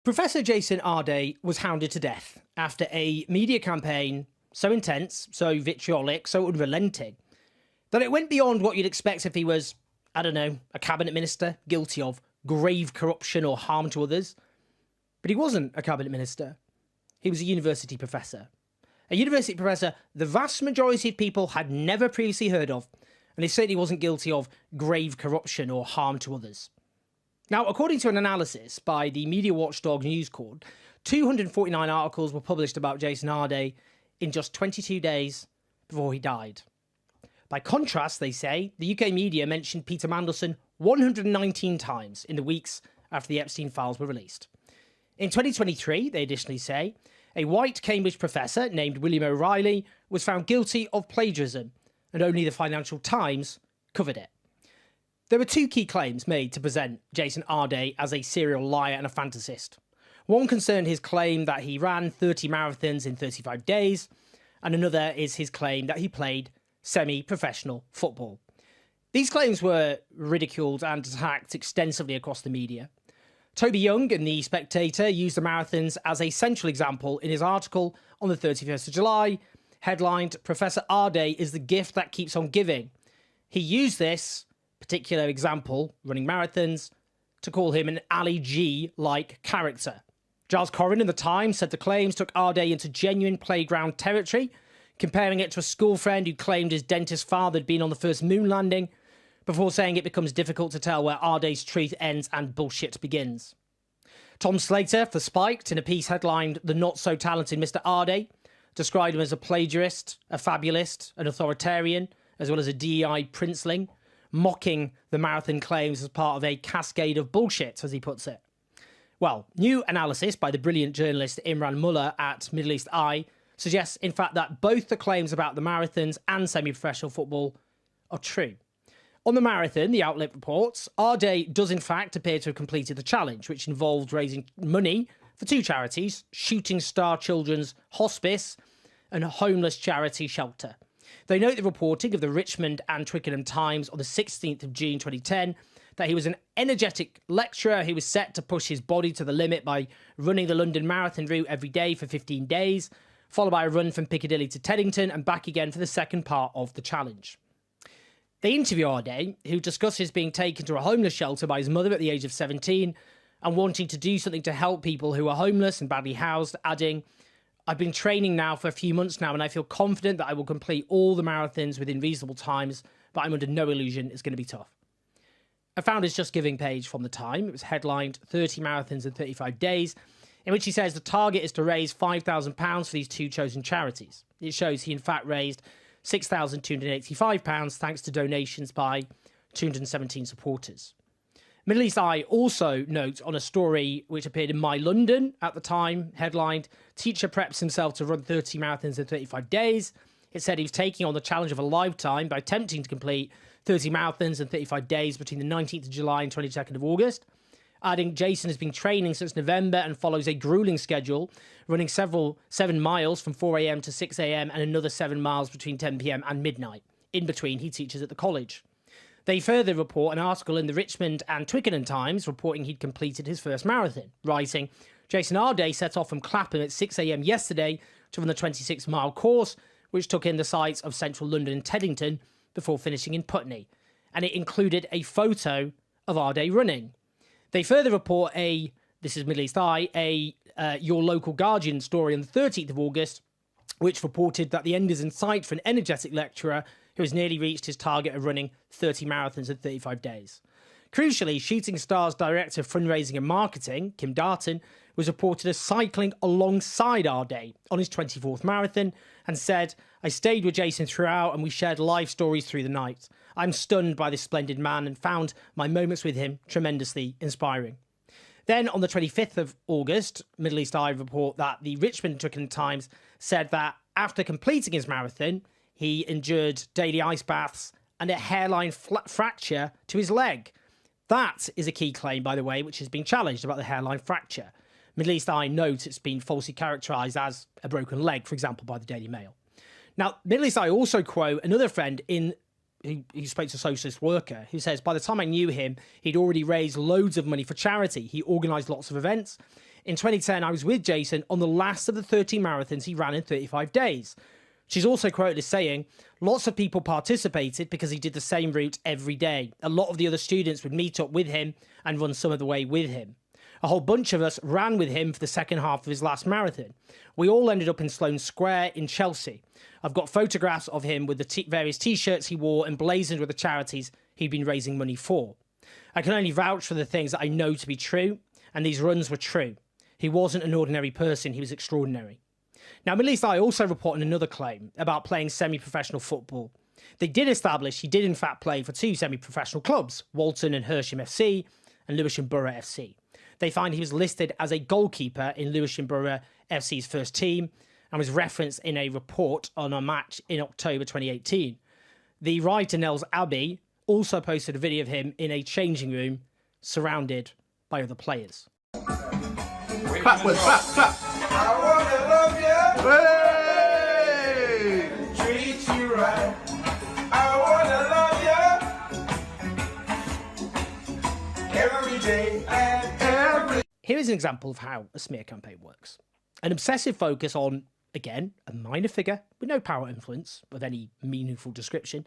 Professor Jason Arday was hounded to death after a media campaign so intense, so vitriolic, so unrelenting, that it went beyond what you'd expect if he was, I don't know, a cabinet minister guilty of grave corruption or harm to others. But he wasn't a cabinet minister. He was a university professor. A university professor the vast majority of people had never previously heard of, and he certainly wasn't guilty of grave corruption or harm to others. Now, according to an analysis by the media watchdog News Corp, 249 articles were published about Jason Arday in just 22 days before he died. By contrast, they say, the UK media mentioned Peter Mandelson 119 times in the weeks after the Epstein files were released. In 2023, they additionally say, a white Cambridge professor named William O'Reilly was found guilty of plagiarism, and only the Financial Times covered it. There were two key claims made to present Jason Arday as a serial liar and a fantasist. One concerned his claim that he ran 30 marathons in 35 days, and another is his claim that he played semi-professional football. These claims were ridiculed and attacked extensively across the media. Toby Young in The Spectator used the marathons as a central example in his article on the 31st of July, headlined, "Professor Arday is the gift that keeps on giving." He used this particular example, running marathons, to call him an Ali G-like character. Giles Corrin in The Times said the claims took Arday into genuine playground territory, comparing it to a school friend who claimed his dentist father had been on the first moon landing, before saying it becomes difficult to tell where Arday's truth ends and bullshit begins. Tom Slater for Spiked, in a piece headlined "The Not-So-Talented Mr. Arday," described him as a plagiarist, a fabulist, an authoritarian, as well as a DEI princeling, mocking the marathon claims as part of a cascade of bullshit, as he puts it. Well, new analysis by the brilliant journalist Imran Mullah at Middle East Eye suggests, in fact, that both the claims about the marathons and semi-professional football are true. On the marathon, the outlet reports, Arday does in fact appear to have completed the challenge, which involved raising money for two charities, Shooting Star Children's Hospice and a homeless charity shelter. They note the reporting of the Richmond and Twickenham Times on the 16th of June 2010 that he was an energetic lecturer who was set to push his body to the limit by running the London Marathon route every day for 15 days, followed by a run from Piccadilly to Teddington and back again for the second part of the challenge. They interview Arday, who discusses being taken to a homeless shelter by his mother at the age of 17 and wanting to do something to help people who are homeless and badly housed, adding, "I've been training now for a few months now and I feel confident that I will complete all the marathons within reasonable times, but I'm under no illusion it's going to be tough." I found his Just Giving page from the time. It was headlined 30 marathons in 35 days, in which he says the target is to raise £5,000 for these two chosen charities. It shows he in fact raised £6,285 thanks to donations by 217 supporters. Middle East Eye also notes on a story which appeared in My London at the time, headlined, "Teacher preps himself to run 30 marathons in 35 days. It said he was taking on the challenge of a lifetime by attempting to complete 30 marathons in 35 days between the 19th of July and 22nd of August. Adding, Jason has been training since November and follows a grueling schedule, running 7 miles from 4 a.m. to 6 a.m. and another 7 miles between 10 p.m. and midnight. In between, he teaches at the college." They further report an article in the Richmond and Twickenham Times reporting he'd completed his first marathon, writing, "Jason Arday set off from Clapham at 6 a.m. yesterday to run the 26-mile course, which took in the sights of central London and Teddington before finishing in Putney." And it included a photo of Arday running. They further report this is Middle East Eye, Your Local Guardian story on the 13th of August, which reported that the end is in sight for an energetic lecturer who has nearly reached his target of running 30 marathons in 35 days. Crucially, Shooting Stars Director of Fundraising and Marketing, Kim Darton, was reported as cycling alongside Arday on his 24th marathon and said, "I stayed with Jason throughout and we shared life stories through the night. I'm stunned by this splendid man and found my moments with him tremendously inspiring." Then on the 25th of August, Middle East Eye report that the Richmond and Twickenham Times said that after completing his marathon, he endured daily ice baths and a hairline fracture to his leg. That is a key claim, by the way, which has been challenged about the hairline fracture. Middle East Eye notes it's been falsely characterised as a broken leg, for example, by the Daily Mail. Now, Middle East Eye also quote another friend in he spoke to a socialist worker who says, by the time I knew him, he'd already raised loads of money for charity. He organised lots of events. In 2010, I was with Jason on the last of the 13 marathons he ran in 35 days. She's also quoted as saying, lots of people participated because he did the same route every day. A lot of the other students would meet up with him and run some of the way with him. A whole bunch of us ran with him for the second half of his last marathon. We all ended up in Sloane Square in Chelsea. I've got photographs of him with the various T-shirts he wore emblazoned with the charities he'd been raising money for. I can only vouch for the things that I know to be true, and these runs were true. He wasn't an ordinary person, he was extraordinary. Now, Middle East Eye also reported another claim about playing semi-professional football. They did establish he did in fact play for two semi-professional clubs, Walton and Hersham FC and Lewisham Borough FC. They find he was listed as a goalkeeper in Lewisham Borough FC's first team and was referenced in a report on a match in October 2018. The writer Nels Abbey also posted a video of him in a changing room surrounded by other players. Clap, clap, clap. I wanna love you. Hey! Treat you right. I wanna love you. Every day and every... Here is an example of how a smear campaign works. An obsessive focus on, again, a minor figure with no power or influence of any meaningful description,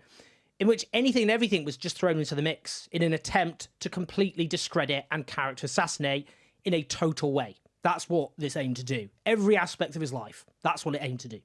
in which anything and everything was just thrown into the mix in an attempt to completely discredit and character assassinate in a total way. That's what this aimed to do. Every aspect of his life, that's what it aimed to do.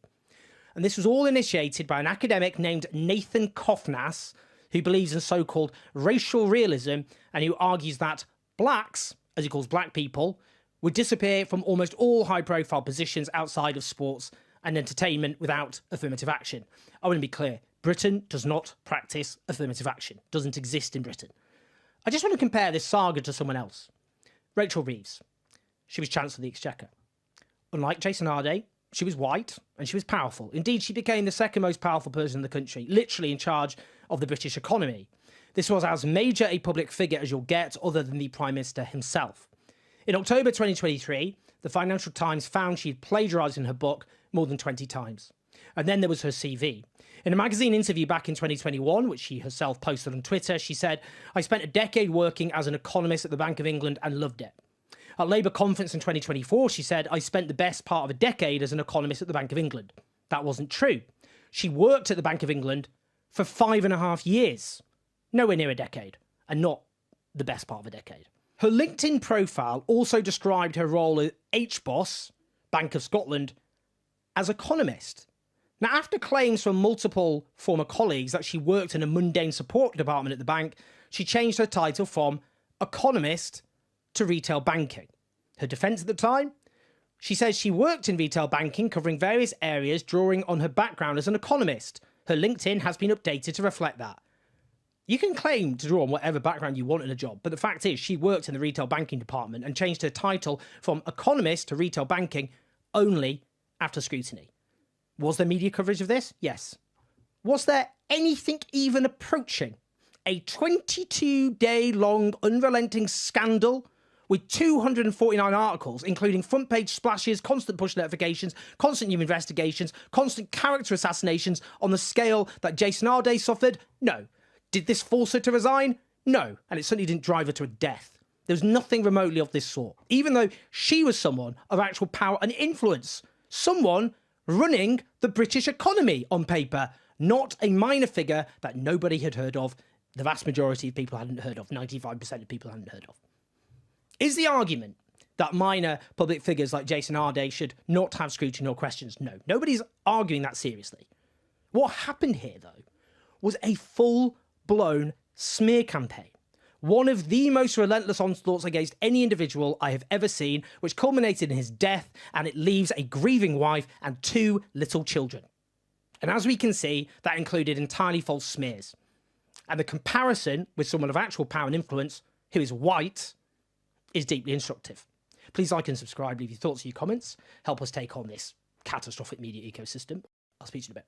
And this was all initiated by an academic named Nathan Kofnas, who believes in so-called racial realism and who argues that blacks, as he calls black people, would disappear from almost all high-profile positions outside of sports and entertainment without affirmative action. I want to be clear, Britain does not practice affirmative action. It doesn't exist in Britain. I just want to compare this saga to someone else. Rachel Reeves. She was Chancellor of the Exchequer. Unlike Jason Arday, she was white and she was powerful. Indeed, she became the second most powerful person in the country, literally in charge of the British economy. This was as major a public figure as you'll get other than the Prime Minister himself. In October 2023, the Financial Times found she'd plagiarised in her book more than 20 times. And then there was her CV. In a magazine interview back in 2021, which she herself posted on Twitter, she said, I spent a decade working as an economist at the Bank of England and loved it. At Labour conference in 2024, she said, I spent the best part of a decade as an economist at the Bank of England. That wasn't true. She worked at the Bank of England for 5.5 years. Nowhere near a decade. And not the best part of a decade. Her LinkedIn profile also described her role at HBOS, Bank of Scotland, as economist. Now, after claims from multiple former colleagues that she worked in a mundane support department at the bank, she changed her title from economist to retail banking. Her defence at the time? She says she worked in retail banking, covering various areas, drawing on her background as an economist. Her LinkedIn has been updated to reflect that. You can claim to draw on whatever background you want in a job, but the fact is she worked in the retail banking department and changed her title from economist to retail banking only after scrutiny. Was there media coverage of this? Yes. Was there anything even approaching a 22-day-long unrelenting scandal with 249 articles, including front-page splashes, constant push notifications, constant new investigations, constant character assassinations on the scale that Jason Arday suffered? No. Did this force her to resign? No. And it certainly didn't drive her to a death. There was nothing remotely of this sort, even though she was someone of actual power and influence. Someone running the British economy on paper, not a minor figure that nobody had heard of. The vast majority of people hadn't heard of. 95% of people hadn't heard of. Is the argument that minor public figures like Jason Arday should not have scrutiny or questions? No, nobody's arguing that seriously. What happened here, though, was a full-blown smear campaign. One of the most relentless onslaughts against any individual I have ever seen, which culminated in his death, and it leaves a grieving wife and 2 little children. And as we can see, that included entirely false smears. And the comparison with someone of actual power and influence, who is white, is deeply instructive. Please like and subscribe, leave your thoughts and your comments, help us take on this catastrophic media ecosystem. I'll speak to you in a bit.